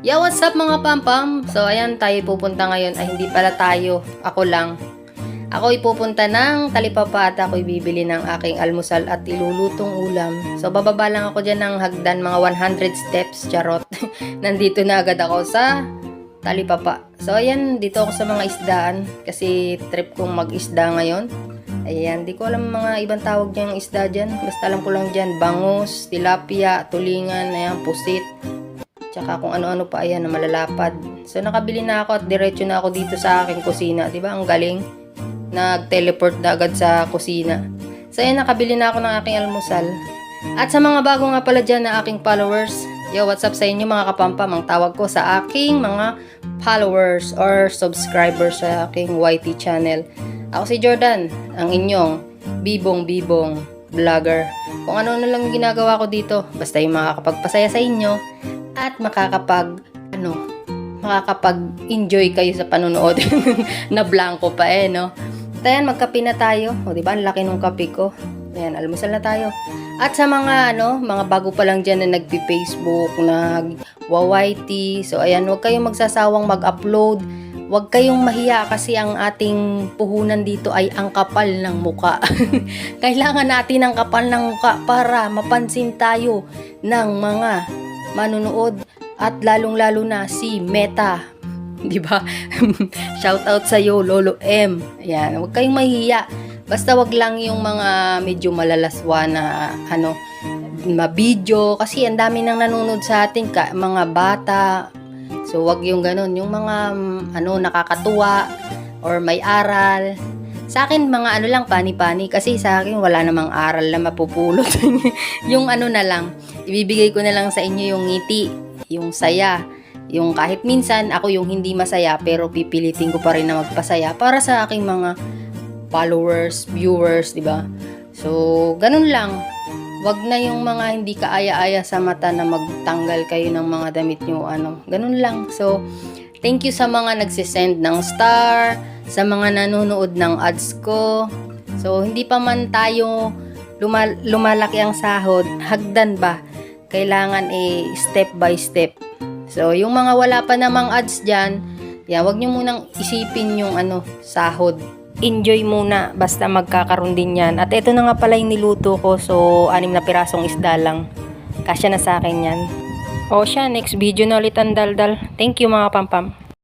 Yo, what's up mga pampam? So, ayan, tayo pupunta ngayon. Ay, hindi pala tayo. Ako lang. Ako ipupunta ng Talipapa at ako bibili ng aking almusal at ilulutong ulam. So, bababa lang ako dyan ng hagdan, mga 100 steps, charot. Nandito na agad ako sa Talipapa. So, ayan, dito ako sa mga isdaan kasi trip kong mag-isda ngayon. Ayan, di ko alam mga ibang tawag niyang isda dyan. Basta alam ko lang dyan, bangus, tilapia, tulingan, ayan, pusit. Tsaka kung ano-ano pa, ayan, na malalapad. So, nakabili na ako at diretso na ako dito sa aking kusina. Diba? Ang galing. Nag-teleport na agad sa kusina. So, ayan, nakabili na ako ng aking almusal. At sa mga bago nga pala dyan na aking followers, yo, what's up sa inyo mga kapampam? Ang tawag ko sa aking mga followers or subscribers sa aking YT channel. Ako si Jordan, ang inyong bibong-bibong vlogger. Kung ano-ano lang yung ginagawa ko dito, basta yung makakapagpasaya sa inyo at makakapag-enjoy kayo sa panonood na blanco pa no. Ayan, magkape na tayo. O, diba? Ang laki ng kape ko. Ayan, almusal na tayo. At sa mga, mga bago pa lang dyan na nagpi-Facebook, nag-YT. So, ayan, huwag kayong magsasawang mag-upload. Huwag kayong mahiya kasi ang ating puhunan dito ay ang kapal ng muka. Kailangan natin ang kapal ng muka para mapansin tayo ng mga manunood at lalong-lalo na si Meta. 'Di ba? Shout out sa iyo, Lolo M. Ayan, huwag kayong mahiya. Basta wag lang yung mga medyo malalaswa na ma-video kasi ang dami nang nanonood sa atin, mga bata. So wag yung ganun, yung mga nakakatuwa or may aral. Sa akin mga lang pani-pani kasi sa akin wala namang aral na mapupulot. Yung na lang, ibibigay ko na lang sa inyo yung ngiti, yung saya. Yung kahit minsan ako yung hindi masaya pero pipilitin ko pa rin na magpasaya para sa aking mga followers, viewers, 'di ba? So, ganun lang. Wag na yung mga hindi kaaya-aya sa mata na magtanggal kayo ng mga damit nyo, ganun lang. So, thank you sa mga nagsisend ng star, sa mga nanonood ng ads ko. So, hindi pa man tayo lumalaki ang sahod, hagdan ba? Kailangan step by step. So, yung mga wala pa namang ads dyan, wag nyo munang isipin yung sahod. Enjoy muna, basta magkakaroon din yan. At ito na nga pala yung niluto ko. So, 6 na pirasong isda lang. Kasya na sa akin yan. O siya, next video na ulit ang daldal. Thank you mga pampam.